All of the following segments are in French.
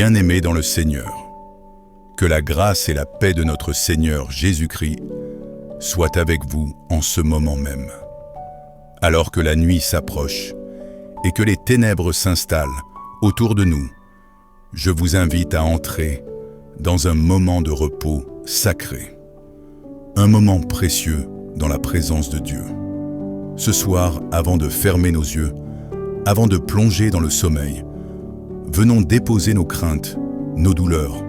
Bien-aimés dans le Seigneur, que la grâce et la paix de notre Seigneur Jésus-Christ soient avec vous en ce moment même. Alors que la nuit s'approche et que les ténèbres s'installent autour de nous, je vous invite à entrer dans un moment de repos sacré, un moment précieux dans la présence de Dieu. Ce soir, avant de fermer nos yeux, avant de plonger dans le sommeil, venons déposer nos craintes, nos douleurs,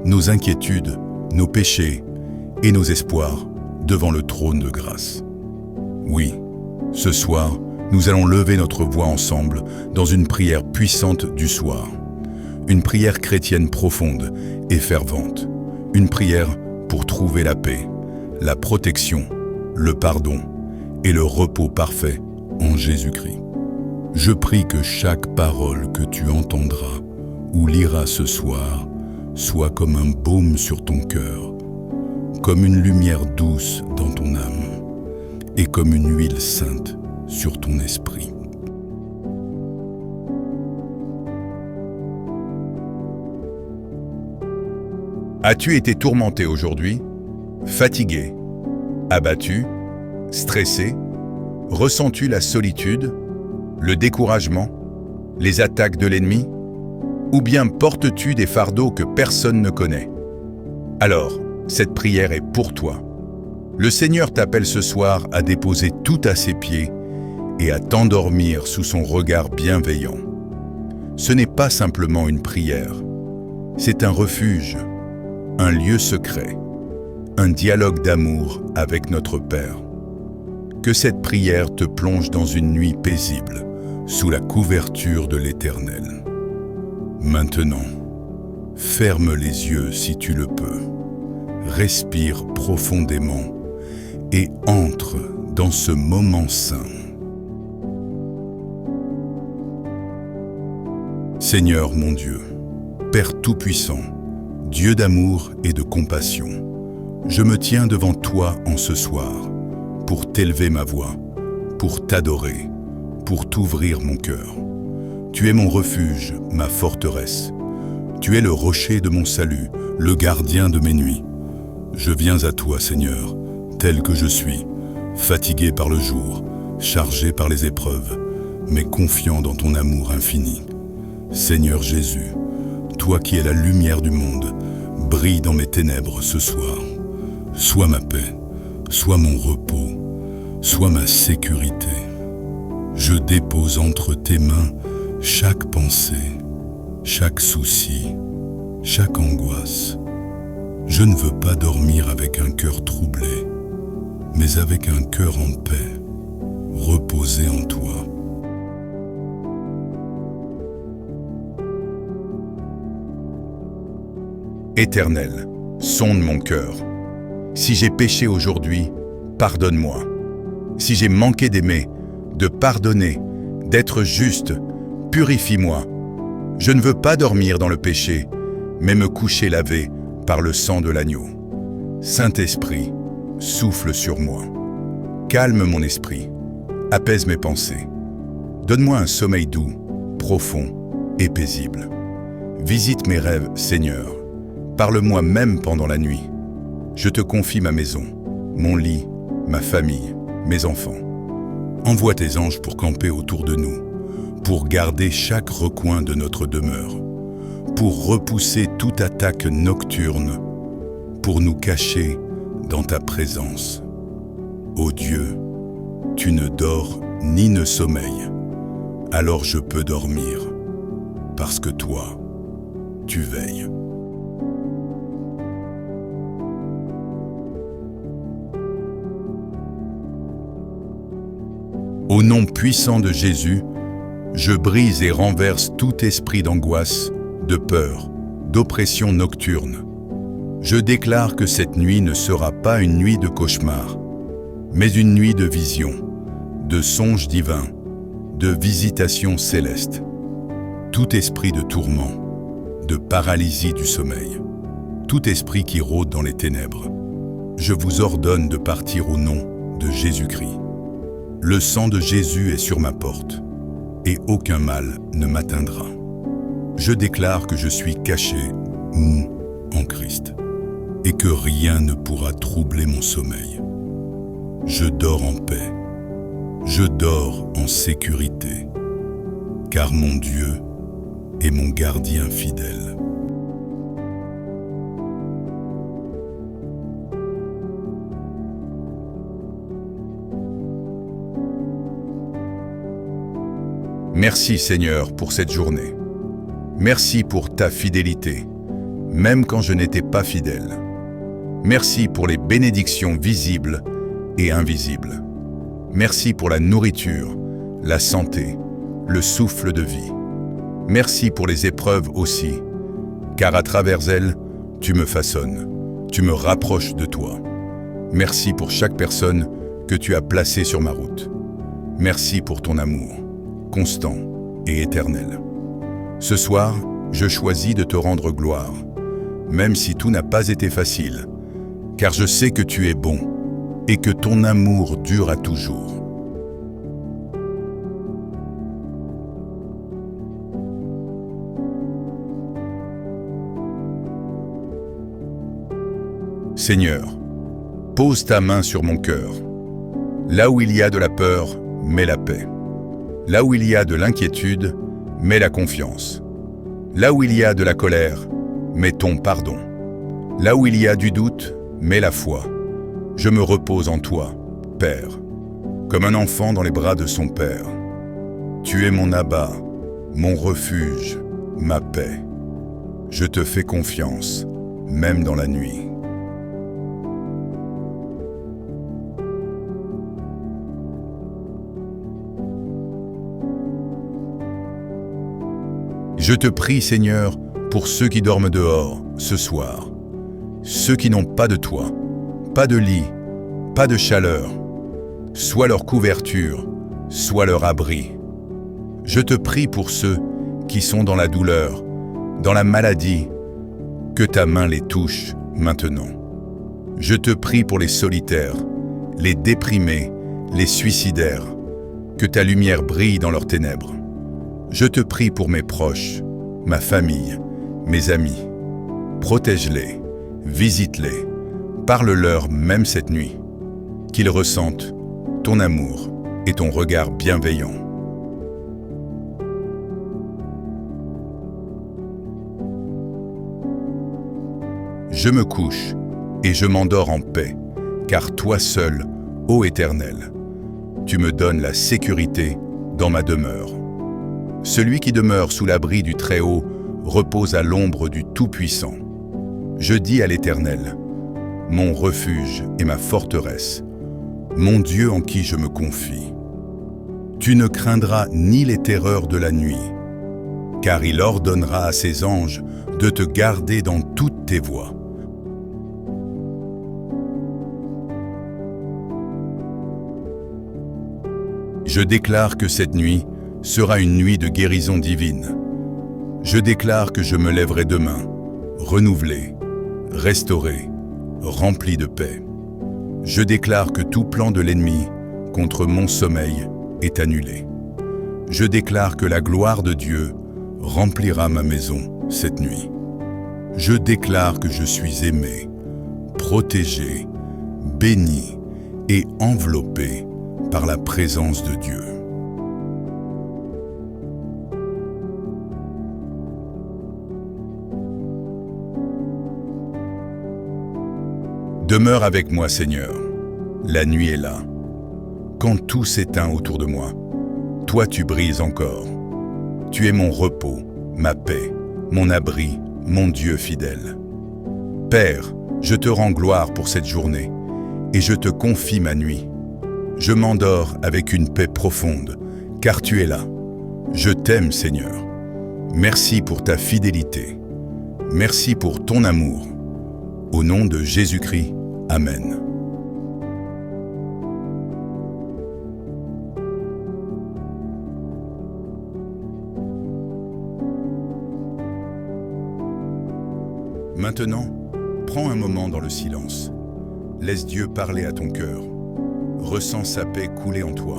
nos inquiétudes, nos péchés et nos espoirs devant le trône de grâce. Oui, ce soir, nous allons lever notre voix ensemble dans une prière puissante du soir. Une prière chrétienne profonde et fervente. Une prière pour trouver la paix, la protection, le pardon et le repos parfait en Jésus-Christ. Je prie que chaque parole que tu entendras ou liras ce soir soit comme un baume sur ton cœur, comme une lumière douce dans ton âme et comme une huile sainte sur ton esprit. As-tu été tourmenté aujourd'hui, fatigué, abattu, stressé? Ressens-tu la solitude, le découragement, les attaques de l'ennemi? Ou bien portes-tu des fardeaux que personne ne connaît? Alors, cette prière est pour toi. Le Seigneur t'appelle ce soir à déposer tout à ses pieds et à t'endormir sous son regard bienveillant. Ce n'est pas simplement une prière, c'est un refuge, un lieu secret, un dialogue d'amour avec notre Père. Que cette prière te plonge dans une nuit paisible, sous la couverture de l'Éternel. Maintenant, ferme les yeux si tu le peux, respire profondément et entre dans ce moment saint. Seigneur mon Dieu, Père Tout-Puissant, Dieu d'amour et de compassion, je me tiens devant toi en ce soir pour t'élever ma voix, pour t'adorer, pour t'ouvrir mon cœur. Tu es mon refuge, ma forteresse. Tu es le rocher de mon salut, le gardien de mes nuits. Je viens à toi, Seigneur, tel que je suis, fatigué par le jour, chargé par les épreuves, mais confiant dans ton amour infini. Seigneur Jésus, toi qui es la lumière du monde, brille dans mes ténèbres ce soir. Sois ma paix, sois mon repos, sois ma sécurité. Je dépose entre tes mains chaque pensée, chaque souci, chaque angoisse. Je ne veux pas dormir avec un cœur troublé, mais avec un cœur en paix, reposé en toi. Éternel, sonde mon cœur. Si j'ai péché aujourd'hui, pardonne-moi. Si j'ai manqué d'aimer, de pardonner, d'être juste, purifie-moi. Je ne veux pas dormir dans le péché, mais me coucher lavé par le sang de l'agneau. Saint-Esprit, souffle sur moi. Calme mon esprit, apaise mes pensées. Donne-moi un sommeil doux, profond et paisible. Visite mes rêves, Seigneur. Parle-moi même pendant la nuit. Je te confie ma maison, mon lit, ma famille, mes enfants. Envoie tes anges pour camper autour de nous, pour garder chaque recoin de notre demeure, pour repousser toute attaque nocturne, pour nous cacher dans ta présence. Ô Dieu, tu ne dors ni ne sommeilles, alors je peux dormir, parce que toi, tu veilles. Au nom puissant de Jésus, je brise et renverse tout esprit d'angoisse, de peur, d'oppression nocturne. Je déclare que cette nuit ne sera pas une nuit de cauchemar, mais une nuit de vision, de songes divins, de visitations célestes. Tout esprit de tourment, de paralysie du sommeil, tout esprit qui rôde dans les ténèbres, je vous ordonne de partir au nom de Jésus-Christ. Le sang de Jésus est sur ma porte, et aucun mal ne m'atteindra. Je déclare que je suis caché, mou, en Christ, et que rien ne pourra troubler mon sommeil. Je dors en paix, je dors en sécurité, car mon Dieu est mon gardien fidèle. Merci Seigneur pour cette journée. Merci pour ta fidélité, même quand je n'étais pas fidèle. Merci pour les bénédictions visibles et invisibles. Merci pour la nourriture, la santé, le souffle de vie. Merci pour les épreuves aussi, car à travers elles, tu me façonnes, tu me rapproches de toi. Merci pour chaque personne que tu as placée sur ma route. Merci pour ton amour, constant et éternel. Ce soir, je choisis de te rendre gloire, même si tout n'a pas été facile, car je sais que tu es bon et que ton amour dure à toujours. Seigneur, pose ta main sur mon cœur. Là où il y a de la peur, mets la paix. Là où il y a de l'inquiétude, mets la confiance. Là où il y a de la colère, mets ton pardon. Là où il y a du doute, mets la foi. Je me repose en toi, Père, comme un enfant dans les bras de son Père. Tu es mon Abba, mon refuge, ma paix. Je te fais confiance, même dans la nuit. Je te prie, Seigneur, pour ceux qui dorment dehors, ce soir. Ceux qui n'ont pas de toit, pas de lit, pas de chaleur, soit leur couverture, soit leur abri. Je te prie pour ceux qui sont dans la douleur, dans la maladie, que ta main les touche maintenant. Je te prie pour les solitaires, les déprimés, les suicidaires, que ta lumière brille dans leurs ténèbres. Je te prie pour mes proches, ma famille, mes amis. Protège-les, visite-les, parle-leur même cette nuit, qu'ils ressentent ton amour et ton regard bienveillant. Je me couche et je m'endors en paix, car toi seul, ô Éternel, tu me donnes la sécurité dans ma demeure. Celui qui demeure sous l'abri du Très-Haut repose à l'ombre du Tout-Puissant. Je dis à l'Éternel, mon refuge et ma forteresse, mon Dieu en qui je me confie. Tu ne craindras ni les terreurs de la nuit, car il ordonnera à ses anges de te garder dans toutes tes voies. Je déclare que cette nuit sera une nuit de guérison divine. Je déclare que je me lèverai demain, renouvelé, restauré, rempli de paix. Je déclare que tout plan de l'ennemi contre mon sommeil est annulé. Je déclare que la gloire de Dieu remplira ma maison cette nuit. Je déclare que je suis aimé, protégé, béni et enveloppé par la présence de Dieu. Demeure avec moi, Seigneur. La nuit est là. Quand tout s'éteint autour de moi, toi tu brilles encore. Tu es mon repos, ma paix, mon abri, mon Dieu fidèle. Père, je te rends gloire pour cette journée et je te confie ma nuit. Je m'endors avec une paix profonde, car tu es là. Je t'aime, Seigneur. Merci pour ta fidélité. Merci pour ton amour. Au nom de Jésus-Christ, Amen. Maintenant, prends un moment dans le silence. Laisse Dieu parler à ton cœur. Ressens sa paix couler en toi.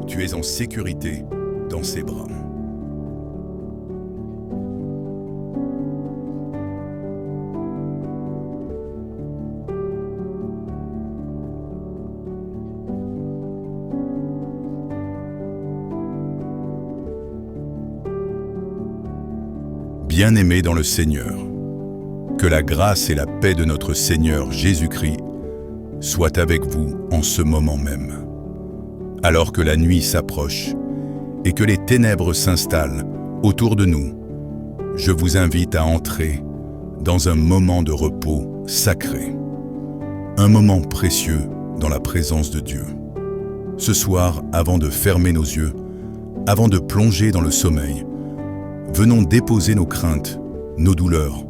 Tu es en sécurité dans ses bras. Bien-aimés dans le Seigneur, que la grâce et la paix de notre Seigneur Jésus-Christ soient avec vous en ce moment même. Alors que la nuit s'approche et que les ténèbres s'installent autour de nous, je vous invite à entrer dans un moment de repos sacré, un moment précieux dans la présence de Dieu. Ce soir, avant de fermer nos yeux, avant de plonger dans le sommeil, venons déposer nos craintes, nos douleurs,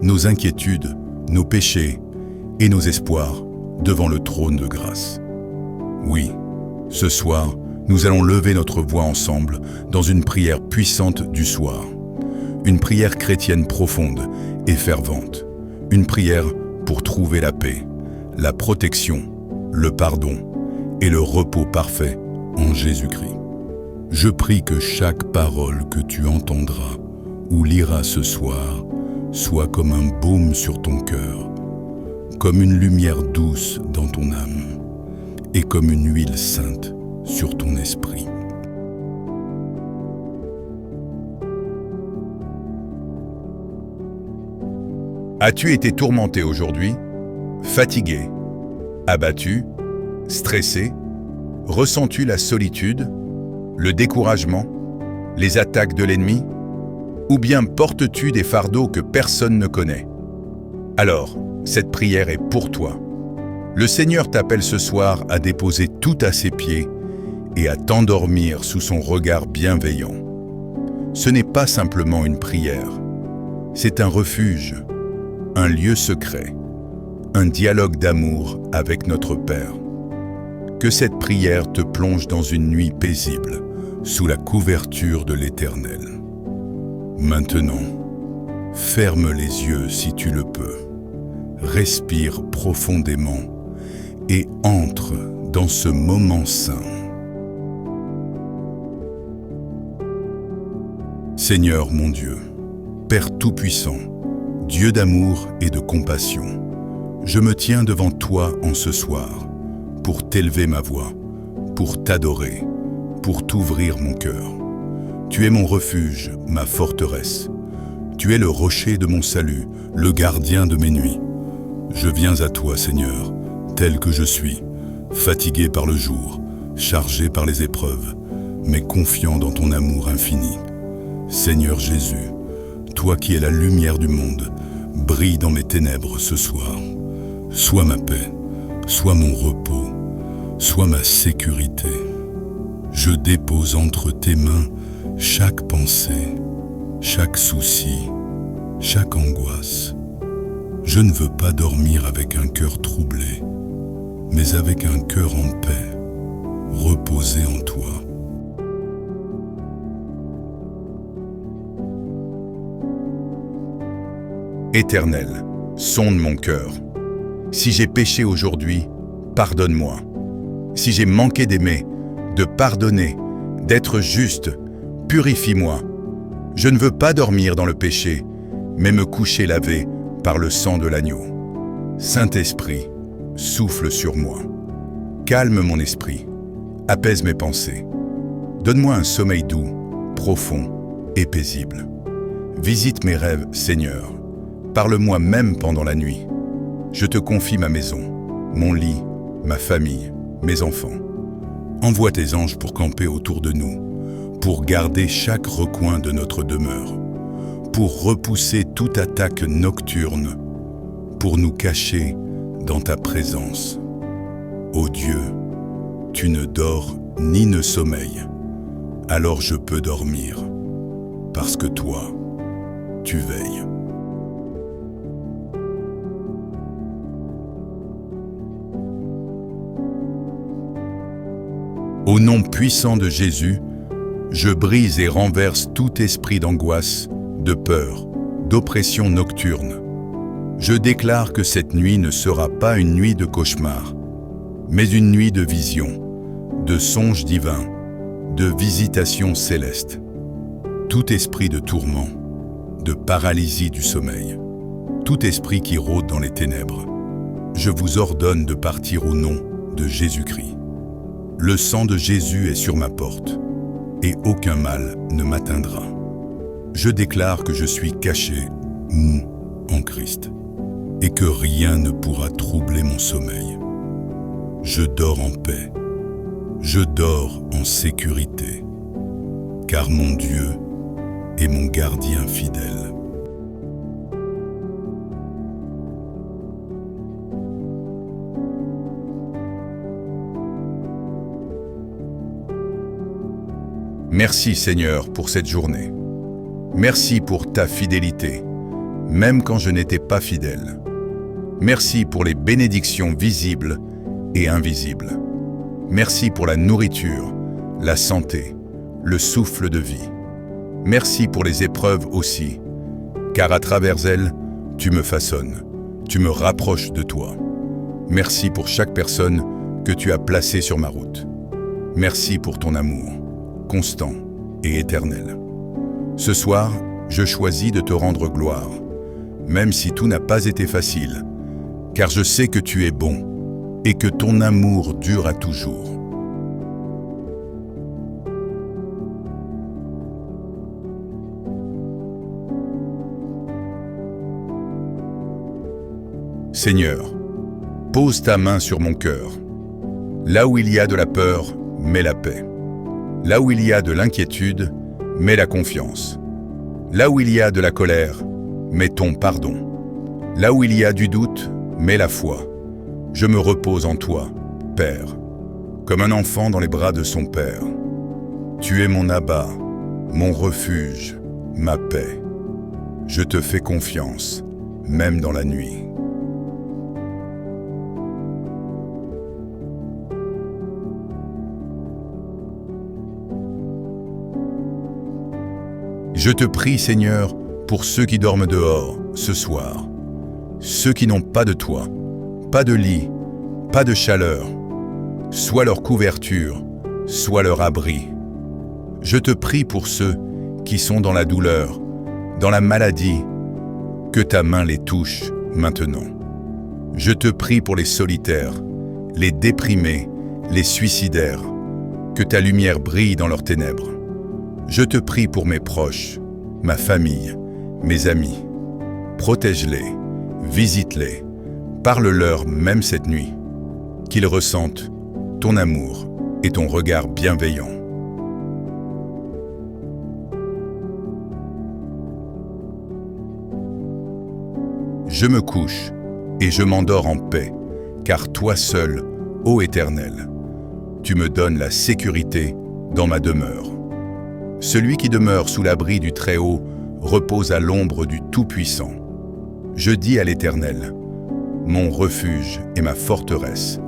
nos inquiétudes, nos péchés et nos espoirs devant le trône de grâce. Oui, ce soir, nous allons lever notre voix ensemble dans une prière puissante du soir. Une prière chrétienne profonde et fervente. Une prière pour trouver la paix, la protection, le pardon et le repos parfait en Jésus-Christ. Je prie que chaque parole que tu entendras ou liras ce soir soit comme un baume sur ton cœur, comme une lumière douce dans ton âme et comme une huile sainte sur ton esprit. As-tu été tourmenté aujourd'hui, fatigué, abattu, stressé? Ressens-tu la solitude, le découragement, les attaques de l'ennemi? Ou bien portes-tu des fardeaux que personne ne connaît? Alors, cette prière est pour toi. Le Seigneur t'appelle ce soir à déposer tout à ses pieds et à t'endormir sous son regard bienveillant. Ce n'est pas simplement une prière, c'est un refuge, un lieu secret, un dialogue d'amour avec notre Père. Que cette prière te plonge dans une nuit paisible, sous la couverture de l'Éternel. Maintenant, ferme les yeux si tu le peux, respire profondément et entre dans ce moment saint. Seigneur mon Dieu, Père Tout-Puissant, Dieu d'amour et de compassion, je me tiens devant toi en ce soir pour t'élever ma voix, pour t'adorer, pour t'ouvrir mon cœur. Tu es mon refuge, ma forteresse. Tu es le rocher de mon salut, le gardien de mes nuits. Je viens à toi, Seigneur, tel que je suis, fatigué par le jour, chargé par les épreuves, mais confiant dans ton amour infini. Seigneur Jésus, toi qui es la lumière du monde, brille dans mes ténèbres ce soir. Sois ma paix, sois mon repos, sois ma sécurité. Je dépose entre tes mains chaque pensée, chaque souci, chaque angoisse. Je ne veux pas dormir avec un cœur troublé, mais avec un cœur en paix, reposé en toi. Éternel, sonde mon cœur. Si j'ai péché aujourd'hui, pardonne-moi. Si j'ai manqué d'aimer, de pardonner, d'être juste, purifie-moi. Je ne veux pas dormir dans le péché, mais me coucher lavé par le sang de l'agneau. Saint-Esprit, souffle sur moi. Calme mon esprit, apaise mes pensées. Donne-moi un sommeil doux, profond et paisible. Visite mes rêves, Seigneur. Parle-moi même pendant la nuit. Je te confie ma maison, mon lit, ma famille, mes enfants. Envoie tes anges pour camper autour de nous, pour garder chaque recoin de notre demeure, pour repousser toute attaque nocturne, pour nous cacher dans ta présence. Ô Dieu, tu ne dors ni ne sommeilles, alors je peux dormir, parce que toi, tu veilles. Au nom puissant de Jésus, je brise et renverse tout esprit d'angoisse, de peur, d'oppression nocturne. Je déclare que cette nuit ne sera pas une nuit de cauchemar, mais une nuit de vision, de songes divins, de visitations célestes. Tout esprit de tourment, de paralysie du sommeil, tout esprit qui rôde dans les ténèbres, je vous ordonne de partir au nom de Jésus-Christ. Le sang de Jésus est sur ma porte, et aucun mal ne m'atteindra. Je déclare que je suis caché, mou, en Christ, et que rien ne pourra troubler mon sommeil. Je dors en paix, je dors en sécurité, car mon Dieu est mon gardien fidèle. Merci Seigneur pour cette journée. Merci pour ta fidélité, même quand je n'étais pas fidèle. Merci pour les bénédictions visibles et invisibles. Merci pour la nourriture, la santé, le souffle de vie. Merci pour les épreuves aussi, car à travers elles, tu me façonnes, tu me rapproches de toi. Merci pour chaque personne que tu as placée sur ma route. Merci pour ton amour, constant et éternel. Ce soir, je choisis de te rendre gloire, même si tout n'a pas été facile, car je sais que tu es bon et que ton amour dure à toujours. Seigneur, pose ta main sur mon cœur. Là où il y a de la peur, mets la paix. Là où il y a de l'inquiétude, mets la confiance. Là où il y a de la colère, mets ton pardon. Là où il y a du doute, mets la foi. Je me repose en toi, Père, comme un enfant dans les bras de son Père. Tu es mon Abba, mon refuge, ma paix. Je te fais confiance, même dans la nuit. Je te prie, Seigneur, pour ceux qui dorment dehors, ce soir. Ceux qui n'ont pas de toit, pas de lit, pas de chaleur, soit leur couverture, soit leur abri. Je te prie pour ceux qui sont dans la douleur, dans la maladie, que ta main les touche maintenant. Je te prie pour les solitaires, les déprimés, les suicidaires, que ta lumière brille dans leurs ténèbres. Je te prie pour mes proches, ma famille, mes amis. Protège-les, visite-les, parle-leur même cette nuit, qu'ils ressentent ton amour et ton regard bienveillant. Je me couche et je m'endors en paix, car toi seul, ô Éternel, tu me donnes la sécurité dans ma demeure. Celui qui demeure sous l'abri du Très-Haut repose à l'ombre du Tout-Puissant. Je dis à l'Éternel, mon refuge et ma forteresse,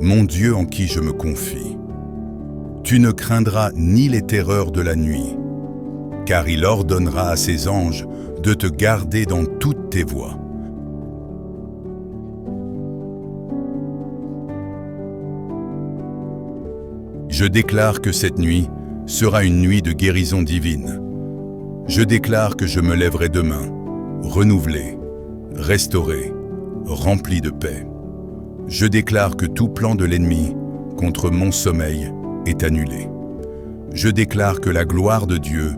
mon Dieu en qui je me confie. Tu ne craindras ni les terreurs de la nuit, car il ordonnera à ses anges de te garder dans toutes tes voies. Je déclare que cette nuit sera une nuit de guérison divine. Je déclare que je me lèverai demain, renouvelé, restauré, rempli de paix. Je déclare que tout plan de l'ennemi contre mon sommeil est annulé. Je déclare que la gloire de Dieu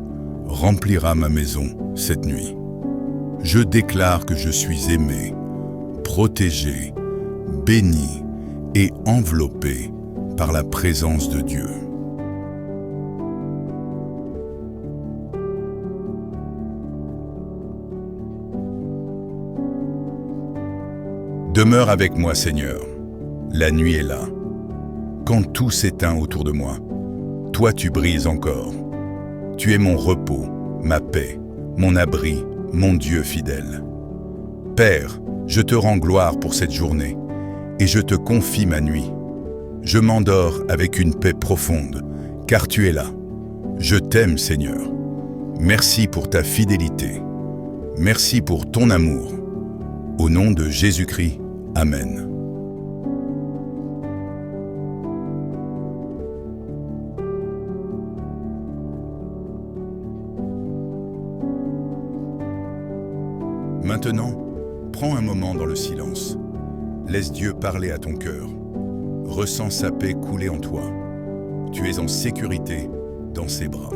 remplira ma maison cette nuit. Je déclare que je suis aimé, protégé, béni et enveloppé par la présence de Dieu. Demeure avec moi, Seigneur. La nuit est là. Quand tout s'éteint autour de moi, toi tu brilles encore. Tu es mon repos, ma paix, mon abri, mon Dieu fidèle. Père, je te rends gloire pour cette journée et je te confie ma nuit. Je m'endors avec une paix profonde, car tu es là. Je t'aime, Seigneur. Merci pour ta fidélité. Merci pour ton amour. Au nom de Jésus-Christ, Amen. Maintenant, prends un moment dans le silence. Laisse Dieu parler à ton cœur. Ressens sa paix couler en toi. Tu es en sécurité dans ses bras.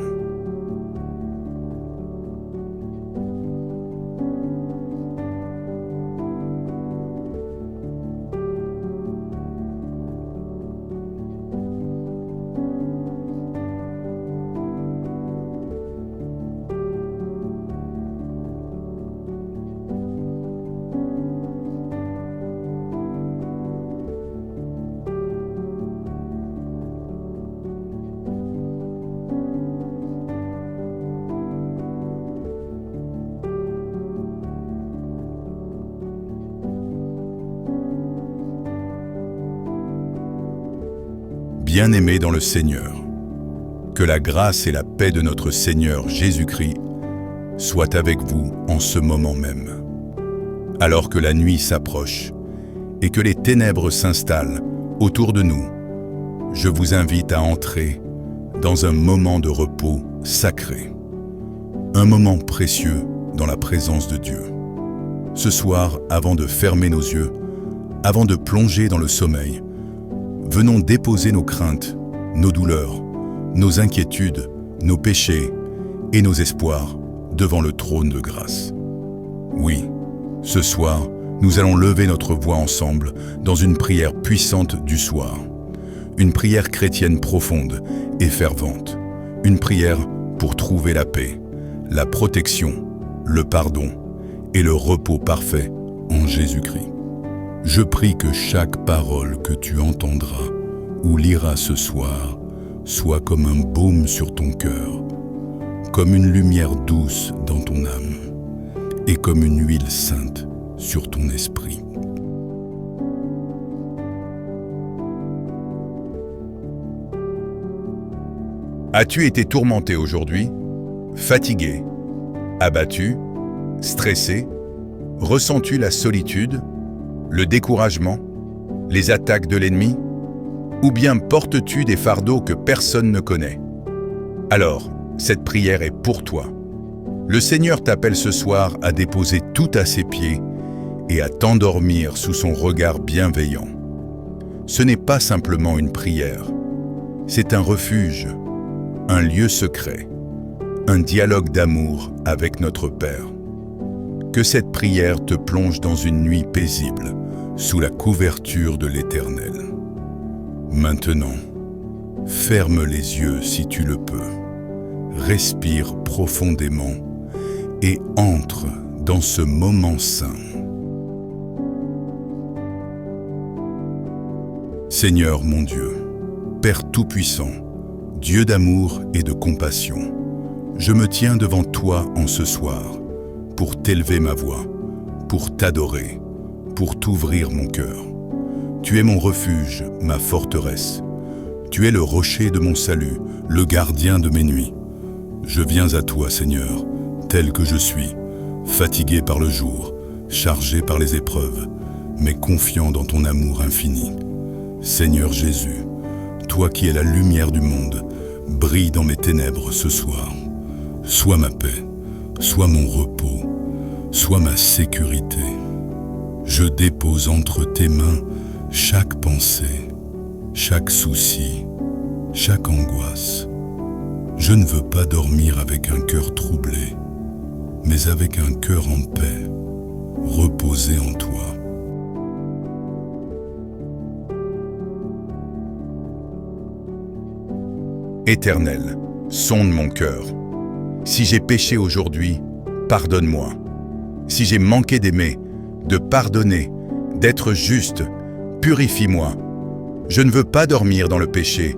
Bien-aimés dans le Seigneur, que la grâce et la paix de notre Seigneur Jésus-Christ soient avec vous en ce moment même. Alors que la nuit s'approche et que les ténèbres s'installent autour de nous, je vous invite à entrer dans un moment de repos sacré, un moment précieux dans la présence de Dieu. Ce soir, avant de fermer nos yeux, avant de plonger dans le sommeil, venons déposer nos craintes, nos douleurs, nos inquiétudes, nos péchés et nos espoirs devant le trône de grâce. Oui, ce soir, nous allons lever notre voix ensemble dans une prière puissante du soir. Une prière chrétienne profonde et fervente. Une prière pour trouver la paix, la protection, le pardon et le repos parfait en Jésus-Christ. Je prie que chaque parole que tu entendras ou liras ce soir soit comme un baume sur ton cœur, comme une lumière douce dans ton âme et comme une huile sainte sur ton esprit. As-tu été tourmenté aujourd'hui, fatigué, abattu, stressé? Ressens-tu la solitude, le découragement, les attaques de l'ennemi? Ou bien portes-tu des fardeaux que personne ne connaît? Alors, cette prière est pour toi. Le Seigneur t'appelle ce soir à déposer tout à ses pieds et à t'endormir sous son regard bienveillant. Ce n'est pas simplement une prière, c'est un refuge, un lieu secret, un dialogue d'amour avec notre Père. Que cette prière te plonge dans une nuit paisible, sous la couverture de l'Éternel. Maintenant, ferme les yeux si tu le peux, respire profondément et entre dans ce moment saint. Seigneur mon Dieu, Père Tout-Puissant, Dieu d'amour et de compassion, je me tiens devant toi en ce soir pour t'élever ma voix, pour t'adorer, pour t'ouvrir mon cœur. Tu es mon refuge, ma forteresse. Tu es le rocher de mon salut, le gardien de mes nuits. Je viens à toi, Seigneur, tel que je suis, fatigué par le jour, chargé par les épreuves, mais confiant dans ton amour infini. Seigneur Jésus, toi qui es la lumière du monde, brille dans mes ténèbres ce soir. Sois ma paix, sois mon repos, sois ma sécurité. Je dépose entre tes mains chaque pensée, chaque souci, chaque angoisse. Je ne veux pas dormir avec un cœur troublé, mais avec un cœur en paix, reposé en toi. Éternel, sonde mon cœur. Si j'ai péché aujourd'hui, pardonne-moi. Si j'ai manqué d'aimer, de pardonner, d'être juste, purifie-moi. Je ne veux pas dormir dans le péché,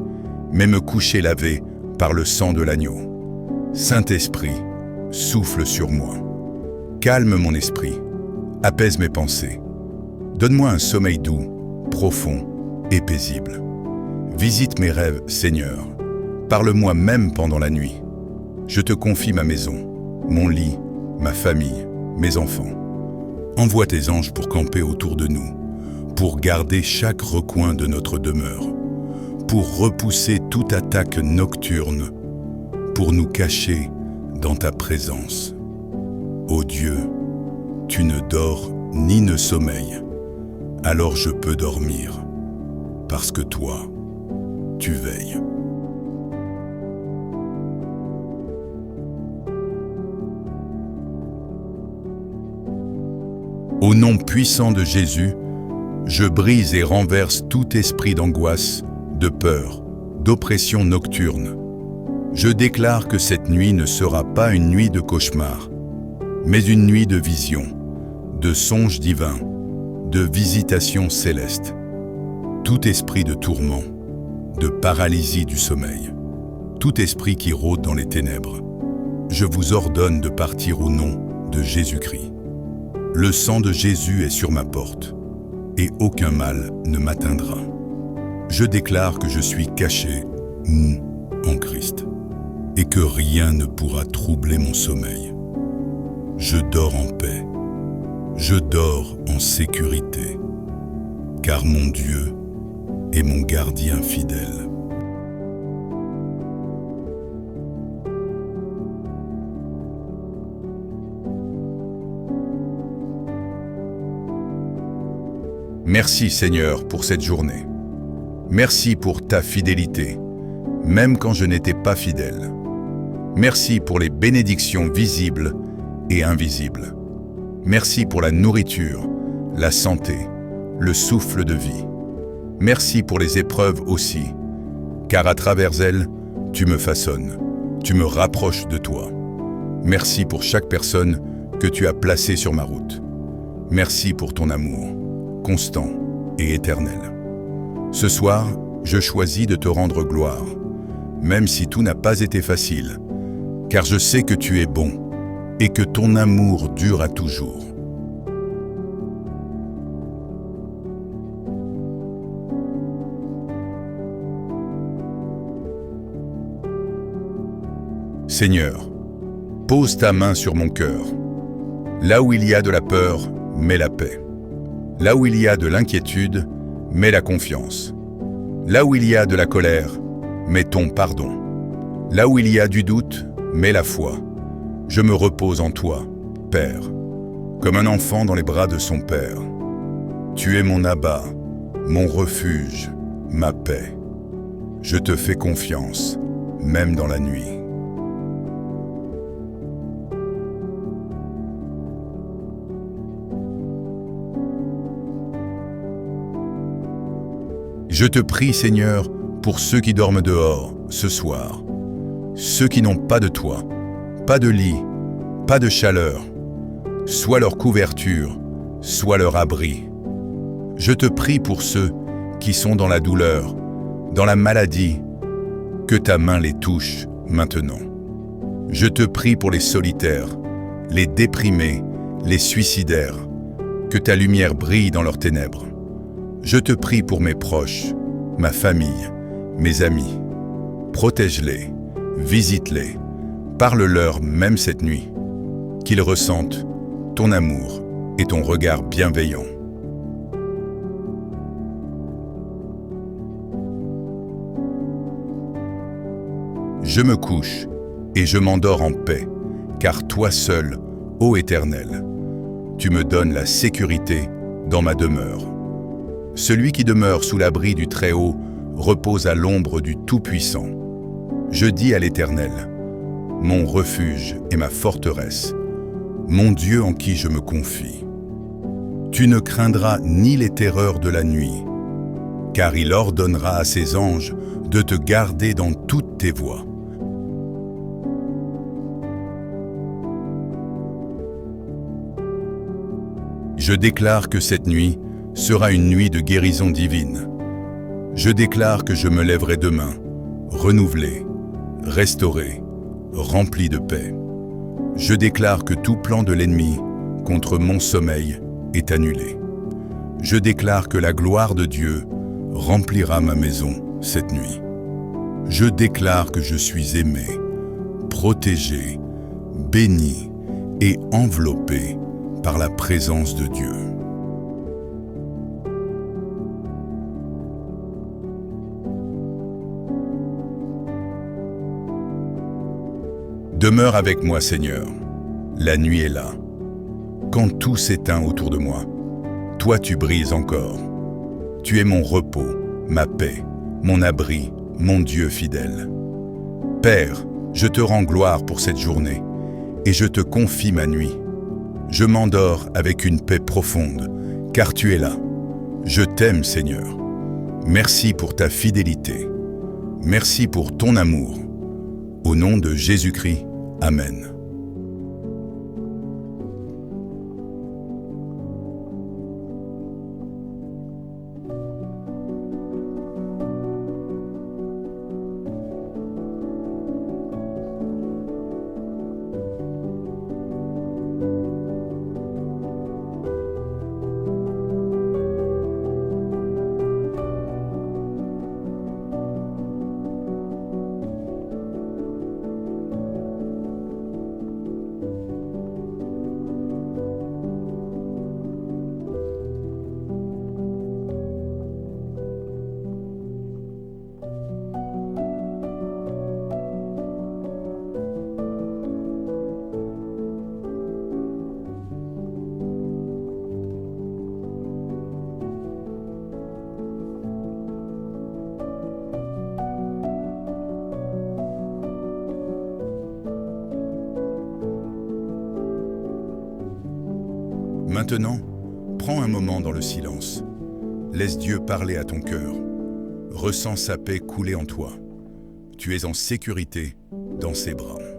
mais me coucher lavé par le sang de l'agneau. Saint-Esprit, souffle sur moi. Calme mon esprit, apaise mes pensées. Donne-moi un sommeil doux, profond et paisible. Visite mes rêves, Seigneur. Parle-moi même pendant la nuit. Je te confie ma maison, mon lit, ma famille, mes enfants. Envoie tes anges pour camper autour de nous, pour garder chaque recoin de notre demeure, pour repousser toute attaque nocturne, pour nous cacher dans ta présence. Ô Dieu, tu ne dors ni ne sommeilles, alors je peux dormir, parce que toi, tu veilles. Au nom puissant de Jésus, je brise et renverse tout esprit d'angoisse, de peur, d'oppression nocturne. Je déclare que cette nuit ne sera pas une nuit de cauchemar, mais une nuit de vision, de songes divins, de visitations célestes. Tout esprit de tourment, de paralysie du sommeil, tout esprit qui rôde dans les ténèbres, je vous ordonne de partir au nom de Jésus-Christ. Le sang de Jésus est sur ma porte, et aucun mal ne m'atteindra. Je déclare que je suis caché, mou, en Christ, et que rien ne pourra troubler mon sommeil. Je dors en paix, je dors en sécurité, car mon Dieu est mon gardien fidèle. Merci Seigneur pour cette journée. Merci pour ta fidélité, même quand je n'étais pas fidèle. Merci pour les bénédictions visibles et invisibles. Merci pour la nourriture, la santé, le souffle de vie. Merci pour les épreuves aussi, car à travers elles, tu me façonnes, tu me rapproches de toi. Merci pour chaque personne que tu as placée sur ma route. Merci pour ton amour, constant et éternel. Ce soir, je choisis de te rendre gloire, même si tout n'a pas été facile, car je sais que tu es bon et que ton amour dure à toujours. Seigneur, pose ta main sur mon cœur. Là où il y a de la peur, mets la paix. Là où il y a de l'inquiétude, mets la confiance. Là où il y a de la colère, mets ton pardon. Là où il y a du doute, mets la foi. Je me repose en toi, Père, comme un enfant dans les bras de son Père. Tu es mon Abba, mon refuge, ma paix. Je te fais confiance, même dans la nuit. Je te prie, Seigneur, pour ceux qui dorment dehors, ce soir. Ceux qui n'ont pas de toit, pas de lit, pas de chaleur, soit leur couverture, soit leur abri. Je te prie pour ceux qui sont dans la douleur, dans la maladie, que ta main les touche maintenant. Je te prie pour les solitaires, les déprimés, les suicidaires, que ta lumière brille dans leurs ténèbres. Je te prie pour mes proches, ma famille, mes amis. Protège-les, visite-les, parle-leur même cette nuit, qu'ils ressentent ton amour et ton regard bienveillant. Je me couche et je m'endors en paix, car toi seul, ô Éternel, tu me donnes la sécurité dans ma demeure. Celui qui demeure sous l'abri du Très-Haut repose à l'ombre du Tout-Puissant. Je dis à l'Éternel, mon refuge et ma forteresse, mon Dieu en qui je me confie. Tu ne craindras ni les terreurs de la nuit, car il ordonnera à ses anges de te garder dans toutes tes voies. Je déclare que cette nuit sera une nuit de guérison divine. Je déclare que je me lèverai demain, renouvelé, restauré, rempli de paix. Je déclare que tout plan de l'ennemi contre mon sommeil est annulé. Je déclare que la gloire de Dieu remplira ma maison cette nuit. Je déclare que je suis aimé, protégé, béni et enveloppé par la présence de Dieu. Demeure avec moi, Seigneur. La nuit est là. Quand tout s'éteint autour de moi, toi tu brilles encore. Tu es mon repos, ma paix, mon abri, mon Dieu fidèle. Père, je te rends gloire pour cette journée et je te confie ma nuit. Je m'endors avec une paix profonde, car tu es là. Je t'aime, Seigneur. Merci pour ta fidélité. Merci pour ton amour. Au nom de Jésus-Christ, Amen. Maintenant, prends un moment dans le silence. Laisse Dieu parler à ton cœur. Ressens sa paix couler en toi. Tu es en sécurité dans ses bras.